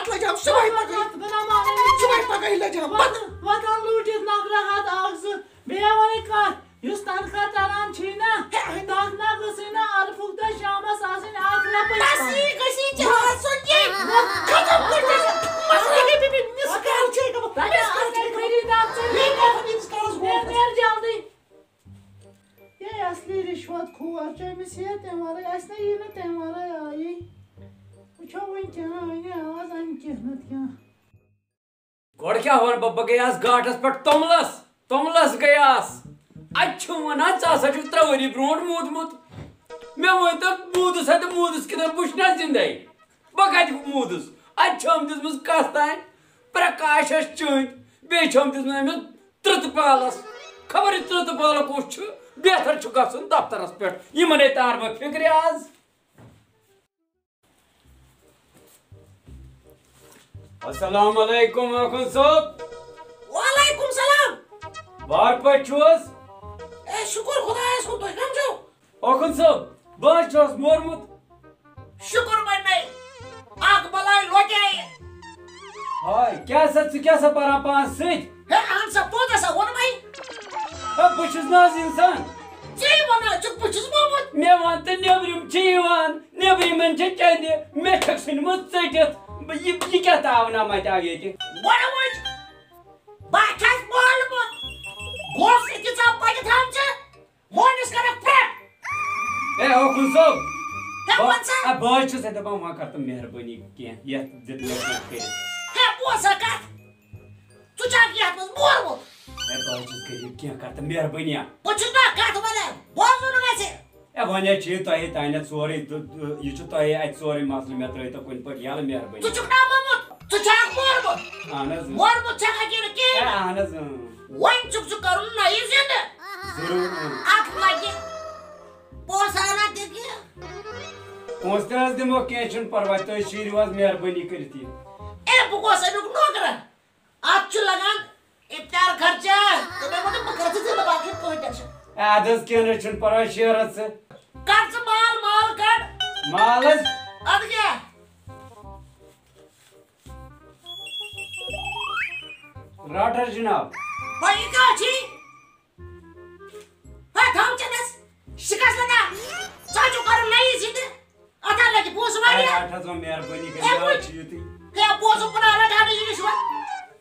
بتہٕ لجام صبحٲے پگہٕے لجام بتہٕ وطن لوٗٹِتھ نفرا ہتھ اکھ زٕ بیٚیہِ وَنٕے کتھ یُس تنخواہ تران چھی نا تتھ نا گٔژھٕے نا ارفُک دۄہ شامس آسٕنۍ اکھ رۄپے تسی گٔژھی جہاز سُن ختم کٔرِتھ مسلہٕ گٔے بِبِن نِس کال چھے گٔمٕژ نیٚر جلدی یہ اصلی رشوت کھور چھُ أمِس یہِ تمہِ ورٲے آسہِ نا یی نہٕ تمہِ ورٲے آیی وٕچھو وۄنۍ کیٛاہ وَنہِ آواز اَنہِ کینٛہہ نتہٕ کینٛہہ گۄڈٕ کیٛاہ وَنہٕ بہٕ گٔیاس گاٹھس پٮ۪ٹھ توٚملس گٔیاس اَتہِ چھُ وَنان ژٕ ہسا چھُکھ 3 ؤری برونٛٹھ موٗدمُت مےٚ ؤنۍتو موٗدُس ہا تہٕ موٗدُس کِتھٕ بہٕ چھُس نا زِندَے بہٕ کَتہِ موٗدُس اَتہِ چھَم دِژمٕژ کَتھ تانۍ پرٛکاشَس چٲنٛدۍ بیٚیہِ چھَم دِژمٕژ أمِس ترٕتہٕ پالَس خبر یہِ ترٕتہٕ پالہٕ کُس چھُ بہتر چھُ گژھُن دفترس پٮ۪ٹھ یِمَن ہے تار بہٕ فِکرِ آز السلام علیکم اخُن صٲب وعلیکُم سلام بار پٲٹھۍ چھُو حظ اے شُکُر خۄدایَس کُن تُہۍ کَم چھِو اخُن صٲب بہٕ حظ چھُس مورمُت شُکُر وۄنۍ مے اکھ بلاے لۄکے ہاے کیٛاہ سا ژٕ کیٛاہ سا پران پانس سۭتۍ ہے اہن سا پوٚز ہسا ووٚن مے بہٕ چھُس نہٕ حظ اِنسان ژے وَنان چھُکھ بہٕ چھُس مومُت مےٚ وَن تہٕ نیٚبرِم چھِ یِوان نیٚبرِمٮ۪ن چھِ چندِ مےٚ چھکھ ژھٕنمٕژ ژٔٹِتھ یہِ کیٛاہ تاونا مَتہِ آو ییٚتہِ گۄڈٕ وٕچھ بہٕ چھَس مولمُت گوٚس اِنتِظام پَتہٕ تھامژٕ مٲنِس کَرَکھ پرٛٮ۪کھ اے اخُن صٲب ہے وَن سا بہٕ حظ چھُسے دَپان وۄنۍ کر تہٕ مہربٲنی کینٛہہ یتھ دِتھ مےٚ کینٛہہ کٔرِتھ ہے بوز سا کَتھ ژٕ چھَکھ یَتھ منٛز مورمُت اے بہٕ حظ چھُس غریٖب کینٛہہ کر تہٕ مہربٲنی بہٕ چھُس نا کَتھ وَنان بوزُن گژھِ اے وۄنۍ حظ چھِ یہِ تۄہے تانٮ۪تھ سورُے یہِ چھُ تۄہے اَتہِ سورُے مسلہٕ مےٚ ترٛٲیتو کُنہِ پٲٹھۍ یَلہٕ مہربٲنی ژٕ چھُکھ نا مومُت ژٕ چھَکھ مورمُت اہن حظ مورمُت چھَکھ نہٕ اے کِہیٖنۍ اہن حظ وۄنۍ چھُکھ ژٕ کَرُن نَیہِ زِندٕ ضروٗر اَتھ لَگہِ پونٛسہٕ ہنا تہِ کینٛہہ پونٛسہٕ تہِ حظ دِمو کینٛہہ چھُنہٕ پرواے تُہۍ شیٖرِو حظ مہربٲنی کٔرِتھ یہِ اے بہٕ گوس اَمیُک نوکرا اَتھ چھُ لگان اِفتار خرچہ تہٕ مےٚ ووٚن بہٕ کَرٕ ژٕ زِندٕ باقٕے کٕہۭنۍ ٹٮ۪نشَن اے اَدٕ حظ کینٛہہ نہٕ حظ چھُنہٕ پرواے شیر حظ ژٕ کَڑ ژٕ مال کَڑ مال حظ اَدٕ کیٛاہ رٹ حظ جِناب وۄنۍ یہِ کیٛاہ چھی ہے تھاو چَندَس شِکَس لگا ژٕ چھُکھ کَرُن نَیہِ زِندٕ اَتھ ہا لَگہِ پونٛسہٕ واریاہ رٹ حظ وۄنۍ مہربٲنی کٔرِتھ حظ چھُ یُتُے ہے بوزُم بہٕ رَٹہٕ یہِ رِشوت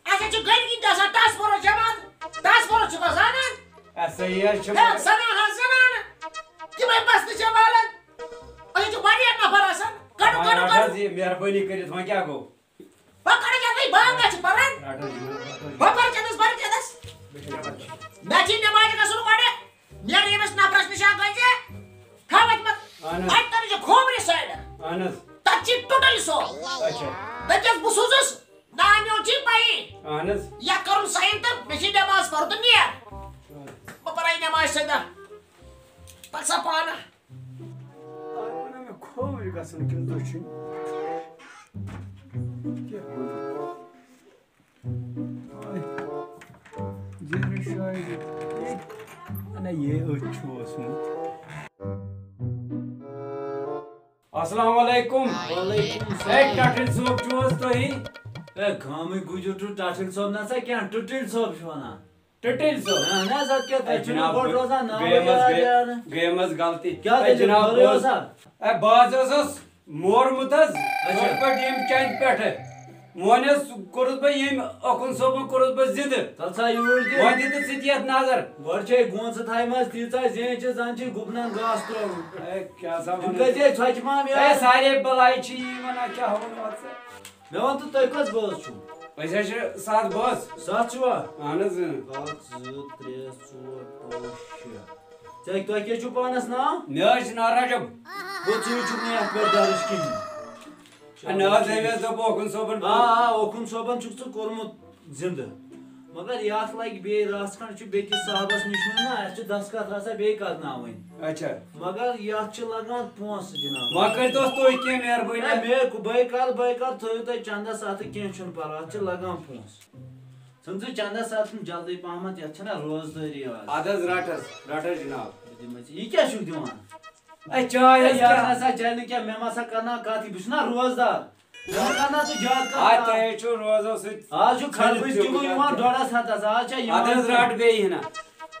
اَسہِ حظ چھِ گَرِکۍ تہِ آسان ٹاسپورَس جماعت ٹاسپورَس چھُکھ زانان اے صحیح حظ چھُ ہے زنان حظ زنانہٕ تِمَے بَسنہٕ چھِ والان أسۍ چھِ واریاہ نفر آسان کَڑو وۄنۍ کَڑو رٹ کَڑو حظ یہِ مہربٲنی کٔرِتھ وۄنۍ کیٛاہ گوٚو بہٕ کَڑٕ جلدی بانٛگا چھِ پَران رٹ حظ جِناب بہٕ پَرٕ چَندَس مےٚ چھِ نٮ۪مازِ گژھُن گۄڈٕ نیرٕ ییٚمِس نفرَس نِش اکھ گٔے ژےٚ تھاو اَتہِ منٛز اہن حظ اَتہِ تَرِ چھِ کھوورِ سایڈٕ اہن حظ تَتہِ چھِ ٹوٹَل سو اچھا دٔپۍزٮ۪س بہٕ سوٗزُس نانیو چھِ پَیی اہن حظ یَتھ کَرُن سایِن تہٕ مےٚ چھِ نٮ۪ماز پَرُن تہٕ نیر بہٕ پَرے نٮ۪مازِ سۭتۍ پَک سا پانہٕ وَنان مےٚ کھووُر گژھُن کِنہٕ دٔچھُن کیٛاہ گوٚو زیٖرٕ شاید نہ یہِ أتھۍ چھُ اوسمُت السلام علیکُم ہے ٹٹھٕلۍ صٲب چھُو حظ تُہی اے گامٕکۍ گُجر چھُ ٹٹھٕلۍ صٲب نسا کینٛہہ ٹُٹِلۍ صٲب چھُ وَنان ٹٹھٕلۍ صٲب نہ سا کیٛاہ تۄہہِ چھُو نہٕ گۄڈٕ روزان گٔیَم حظ غلطی کیٛاہ جِناب خٲرٕے اوسا اے بہٕ حظ اوسُس مورمُت حظ یِتھ پٲٹھۍ ییٚمہِ چَندِ پٮ۪ٹھٕ وۄنۍ حظ کوٚرُس بہٕ ییٚمۍ اخُن صٲبن کوٚرُس بہٕ زِندٕ تَل سا یوٗرۍ دِ وۄنۍ دِتہٕ ژٕ تہِ یَتھ نظر گۄڈٕ چھے گونٛژٕ تھایمژٕ تیٖژاہ زیٖنۍ چھِ زَن چھِ گُپنن گاسہٕ ترٛووُن اے کیٛاہ سا تِم کٔژے ژھۄچہِ مام اے یاد سارے بَلاے چھِ یی وَنان کیٛاہ وَنو اَتھ ژٕ مےٚ وَن تہٕ تُہۍ کٔژ بٲژ چھُو أسۍ حظ چھِ 7 بٲژ 7 چھُوا اہن حظ 1 2 3 4 5 6 تۄہہِ کیٛاہ چھُو پانَس ناو مےٚ حظ چھُ ناو رجب گوٚو ژٕ چھُکھ نہٕ یَتھ پٮ۪ٹھ درٕج کِہیٖنۍ نہ حظ أمۍ حظ دوٚپ اخُن صٲبن آ اوکُن صٲبن چھُکھ ژٕ کوٚرمُت زِندٕ مگر یَتھ لگہِ بیٚیہِ رژھ کھنٛڈ چھُ بیٚکِس صاحبس نِش نیُن نا اَسہِ چھِ دستخط رژھا بیٚیہِ کرناوٕنۍ اچھا مگر یَتھ چھِ لگان پونٛسہٕ جِناب وۄنۍ کٔرۍتوس تُہۍ کینٛہہ مہربٲنی بٔے کر تھٲیِو تُہۍ چندس اَتھٕ کینٛہہ چھُنہٕ پرواے اَتھ چھِ لگان پونٛسہٕ ژھٕن ژٕ چندس اَتھ جلدی پہمتھ یَتھ چھَنا روزدٲری آز اَدٕ حظ رٹ حظ جِناب بہٕ دِمے ژےٚ یہِ کیٛاہ چھُکھ دِوان اے چاے حظ یَتھ نسا چلہِ نہٕ کینٛہہ مےٚ ما سا کرناو کتھ بہٕ چھُس نا روزدار Zargana to jad ka. Ay tey chu rozo sit. Az şu karpuz kilo yuvan doras hatas. Az ça yuvan. Adaz rat bey hina.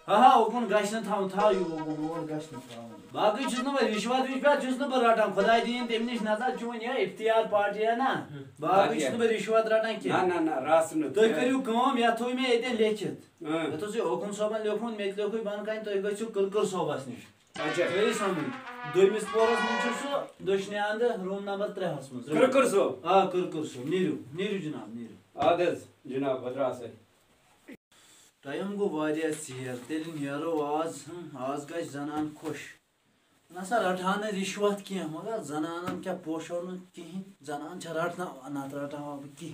Ha okun gaşını tha yu okun or gaşını tha. Baaki çüzünü var rişvat rişvat çüzünü var ratan. Khuday diyin temniş nazar çumun ya iftiyar partiya na. Baaki çüzünü var rişvat ratan ki. Na rasını. Toy kariu kam ya toy me eden lekit. Ya to se okun soban lokun metlo koy ban kayn toy gaçu kır sobasniş. Acha. Öyle sanırım. Doymis poros munçusu döşne anda room number 3 hasmız. Kırkırso. Ha kırkırso. Niru cünab niru. Adaz Cenab Badrasay. Tayım go variya sihir. Telin yarı az gaç zanan koş. Nasıl rathane rişvat ki magar zananam kya poşorun ki zanan çaratna anatrata abi ki.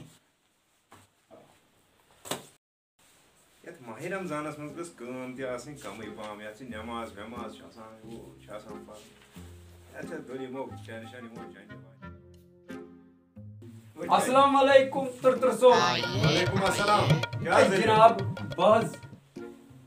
Yet Mahi Ramzan's mans gos kım ti asin kamay pam ya ti namaz chasan wo chasan pa. Acha doni mo shani mo jani ba. Assalamu alaikum tırtırso. Alaikum assalam. Kya zari? Cenab baz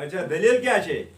Acha dalil kya şey?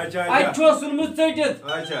Acha ay ço sunmuş çöjit Acha.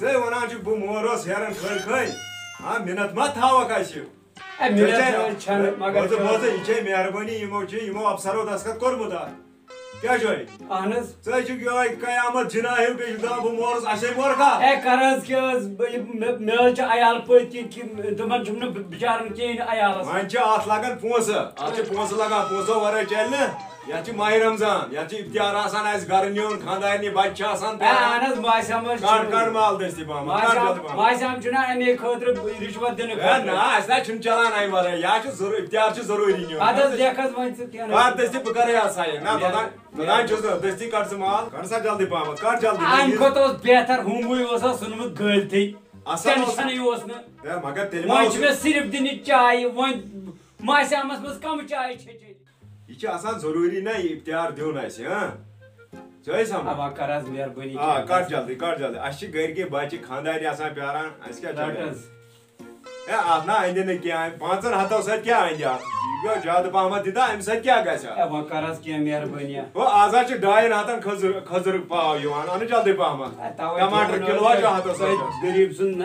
Zey wana çu bu moros yaran khay. Ha minat mat hava kaşı. ay millet çan magar Bozu içe mehrabani imo apsaro daskat kormuda. Kya joy? anız Zey çu gay kıyamet cinahi beşda bu moros aşay morka. e karaz kız melç ayal pöyti ki duman cümle bicarın ki ayalas Mança at lagan ponsa. Atı ponsa lagan ponsa vara çelne. Yaçı Mahi Ramzan, yaçı iftiyar asan az garınyon, khandayni bachcha asan. anız maşamız Kar mal desti bama. Kar jadı bama. maşam cuna eme khotr rişvat dene Ya na asla çün çalan ay var. Yaçı zoru iftiyarçı zoru iniyor. adaz yakaz vansı ki Kar desti bukara ya sayı. Na dadan çözü desti karsı mal. Karsa jaldi bama. Kar jaldi. an kotos beter humbuy osa sunumut gölti Asan olsun. tenşanı yosna Ya magar telima manç olsun. me sirf dini çay van maşamız biz kam çay çeçe İçi asan zoruri ne iftiyar diyor neyse ha. Söyle sama. aba karaz meherbani Kar jaldi. Aşı gayr baçı khandayni asan pyaran. Aska çaldı. Ya adna ayne ne kiya? Pançar hata sat kya ayne? Yo jadı bama dida em sat kya gasa? aba karaz ki meherbani O azaçı dayan hatan khazır pav yuvan. Anı jaldi bama. Tamatar kilova jo hata sat. Garibsun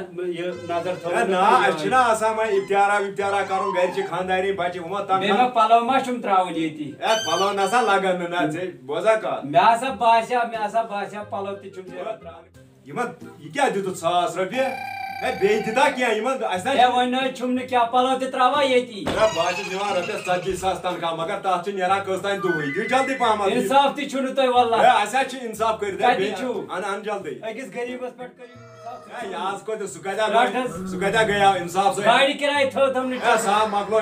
nazar Ya na açına asama iftiyara karun gayr khandayni baçı uma tam. Mema palavma şum travul yeti. Ya palo nasa lagan na ce boza ka. Мясо başa palavti şum travul. Yaman iki adı tut sağ sırafiye. Beyti da ki yaman aslan. Ya oyna şumni kya palavti trava yeti. Ya başı divan rate sadece sastan ka magar taçın yara kostan duvi. Diyor jaldi pama. İnsaf ti şunu toy valla. Ya asaçı insaf kır de. Hadi çu. An jaldi. Agis garibas pet kari. Ya yaz ko to sukada gaya insaf so. Gaidi kiray tho tamni. Ya sağ maklo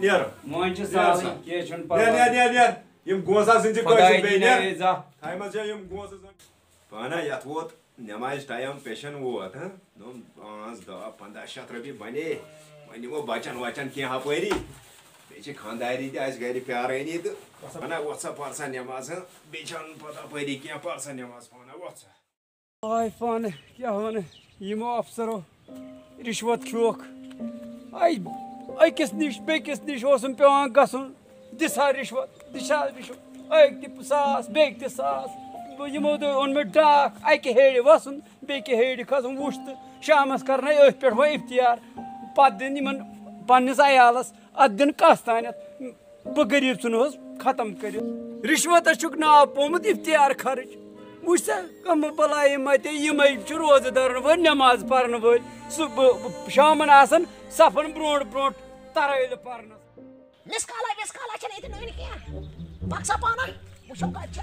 niyara. Monçu sağ ki şun palavti. Ne. Yim goza sinci koysun Kudai beyler. dine za. Taymaz ya yim goza. Bana yatvot namaz tayam peşen huat ha. Nom az da 15 şatra bir bani. Bani o bacan ki ha poeri. Beçi khandayri de az gayri pyare ni de. Bana WhatsApp parsa namaz ha. Beçan pata poeri ki parsa namaz bana WhatsApp. Ay fan ya hone yimo afsaro rişvat çok. Ay kesniş olsun pevan gasun. Disa rişvat. Ay tip sas bek de sas. Bu yimo da on me dak ay ke heri vasun beke heri kazın vuştu. Şamas karna öpper va iftiyar. Paddin iman pannis ayalas addin kastanet. Bu garipsunuz khatam kariyo. Rişvat açık na apomut iftiyar kharç. Musa kam balayı mate yimay çurozadar var namaz parını var. Şamın asan safın bront taraylı parını. Miskala çene itin oyunu kiya. Baksa bana. Bu çok kaçça.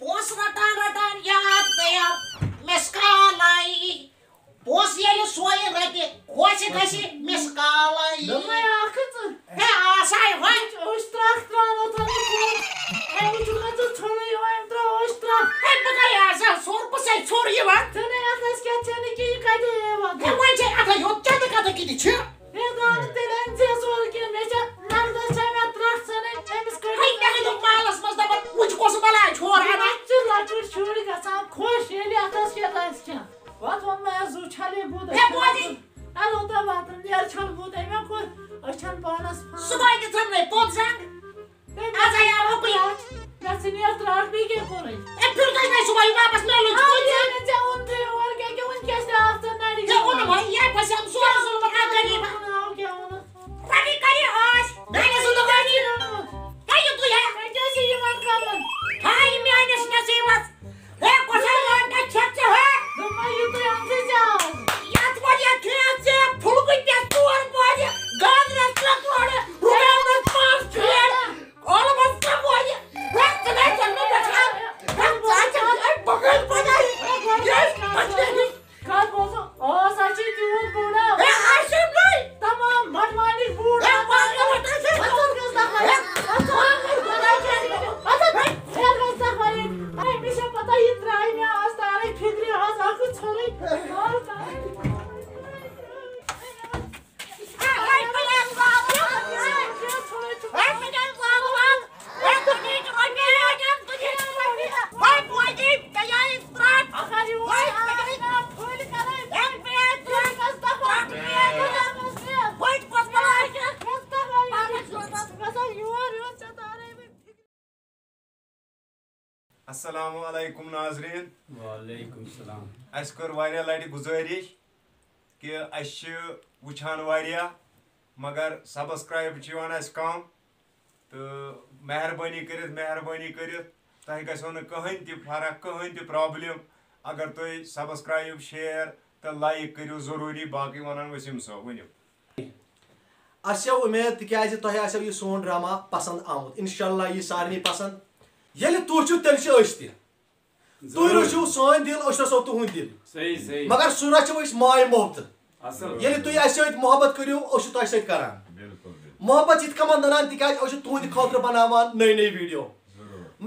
Pos ratan yat beyat. مسکالای پوس ییٚلہِ سویہِ رۄپیہِ خۄش گژھِ مسکالای دوٚپمَے اکھ ژٕ ہے آساے وۄنۍ أسۍ ترٛکھ ترٛاونو أمۍ چھُکھ نہٕ ژٕ ژھوٚنُے أمۍ ترٛٲو أسۍ ترٛکھ ہے بہٕ کَرٕ آسان ژھوٚر بہٕ سَے ژھوٚر یِوان ژھٕنٕے اَتھ ٲسۍ کیٛاہ ژھٕنٕے کہِ یہِ کَتہِ یِوان ہے وۄنۍ چھے اَتھے یوت چندٕ کَتھٕ کِتہِ چھِ ہے درٛاو تیٚلہِ أنۍ زِ ژوٚر کیٚنٛہہ مےٚ چھےٚ نقدس چھےٚ مےٚ ترٛکھ ژھٕنٕنۍ أمِس ہے مےٚ ہیٚتِو مالَس منٛز دَپان وٕچھ کۄس بَلاے چھور اَنان چھِ لۄکٕٹۍ شُرۍ گژھان خۄش ییٚلہِ اَتھس کیٛاہ آسہِ کھٮ۪ن پَتہٕ ووٚن مےٚ زُو چھَلے بُد ہے بوزی اَدٕ اوٚتام باتھروٗم نیرٕ چھَل بُدے مےٚ کوٚر أچھن پانَس صُبحٲے تہِ ژھٕننے پوٚت زنٛگ آزَے آو اُکُے مےٚ ژھٕنۍ ترٛکھ بیٚیہِ کیٛاہ کوٚرُے ہے پھر تۄہہِ مےٚ صُبحٲے واپس مِلُن ژےٚ اوٚنتھٕے اور کیٛاہ کیٛاہ وٕنکٮ۪س تہِ آس ژٕ نَرِ ژےٚ ووٚنُم وۄنۍ یے پھسیم سورُے ظُلمت اکھ غریٖب کیٛاہ ووٚنُتھ رۄپیہِ کَرِ آش میٛانہِ زِندگٲنی ہے یہِ تُہۍ ہے مےٚ کیٛاہ چھِ یِوان کَرُن ہاے میٛٲنِس نصیٖبس ہے کۄسا لانٛڈا چھَکھ ژےٚ ہے دوٚپمَے یہِ تُہۍ أنۍزِ زیادٕ یتھ واریاہ کھیٚژ ژےٚ پھُلکہٕ پٮ۪ٹھ ژور بوجہِ گانٛدرس ترٛےٚ کورِ رُبیلس 5 پھیرٕ ٲلوس 3 بوجہِ ہے ژٕ گٔے ژٕ گژھان ہے ژٕ چھَکھ بغٲر بناے کَتھ بوزو اوس ہا چھِ تیوٗت بوٚڑ ہے آسِم نَے تمام بٹمالِک بوٗٹ ہے واریاہ أمِس چھےٚ پتہ یہِ ترٛایہِ مےٚ آز تارے فِکرِ آز اکھ ژھوٚرُے السلام علیکم ناظریٖن وعلیکم السلام اَسہِ کٔر واریاہ لَٹہِ گُزٲرِش کہِ اَسہِ چھِ وٕچھان واریاہ مگر سبسکرایب چھِ یِوان اَسہِ کَم تہٕ مہربٲنی کٔرِتھ تۄہہِ گژھیو نہٕ کٕہٕنۍ تہِ فرق کٕہٕنۍ تہِ پرٛابلِم اگر تُہۍ سبسکرایب شیر تہٕ لایک کٔرِو ضروٗری باقٕے وَنان ؤسیٖم صٲب ؤنِو اَسہِ چھےٚ اُمید تِکیٛازِ تۄہہِ آسیو یہِ سون ڈرٛاما پسنٛد آمُت اِنشاء اللہ یی سارنٕے پسنٛد ییٚلہِ تُہۍ چھِو تیٚلہِ چھِ أسۍ تہِ تُہۍ رٔچھِو سٲنۍ دِل أسۍ رَچھو تُہُنٛد دِل صحیح صحیح مگر سُہ رَچھو أسۍ ماے محبتہٕ اصل ییٚلہِ تُہۍ اَسہِ سۭتۍ محبت کٔرِو أسۍ چھِ تۄہہِ سۭتۍ کران محبت یِتھ کٔنۍ اَنان تِکیٛازِ أسۍ چھِ تُہٕنٛدِ خٲطرٕ بناوان نٔے نٔے ویٖڈیو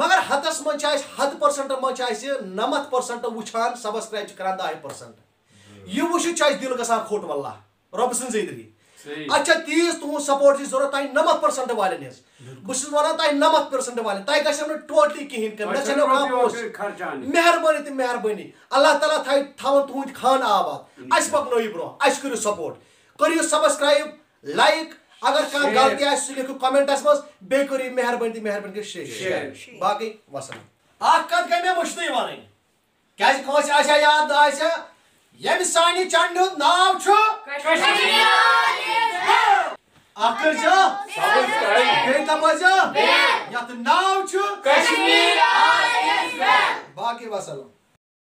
مگر ہتس منٛز چھِ اَسہِ 100% منٛز چھِ اَسہِ 90% وٕچھان سبسکرایب چھِ کران 10% یہِ وٕچھِتھ چھُ اَسہِ دِل گژھان کھوٚٹ واللہ رۄبہٕ سٕنٛزٕے دٔری اَسہِ چھےٚ تیٖژ تُہُنٛد سپورٹٕچ ضروٗرت تۄہہِ 90% والٮ۪ن ہٕنٛز بہٕ چھُس وَنان تۄہہِ 90% والٮ۪ن تۄہہِ گژھیو نہٕ ٹوٹلی کِہینۍ کٔرِتھ مےٚ چھَنہٕ کانٛہہ پونٛسہٕ مہربٲنی تہٕ مہربٲنی اللہ تعالیٰ تھاوَن تُہُنٛدۍ خانہٕ آباد اَسہِ پَکنٲیِو برونٛہہ اَسہِ کٔرِو سپورٹ کٔرِو سبسکرایب لایک اگر کانٛہہ غلطی آسہِ سُہ لیکھِو کومنٹس منٛز بیٚیہِ کٔرِو مہربٲنی تہٕ مہربٲنی کٔرِتھ شیر باقٕے وَسلام اکھ کَتھ گٔے مےٚ مٔشتٕے وَنٕنۍ کیٛازِ کٲنٛسہِ آسیا یاد آسیا ییٚمہِ سانہِ چنڈٕ ہُنٛد ناو چھُ اکھ کٔرۍزیو بیٚیہِ دَپٲیزیو یَتھ ناو چھُ باقٕے وَسلام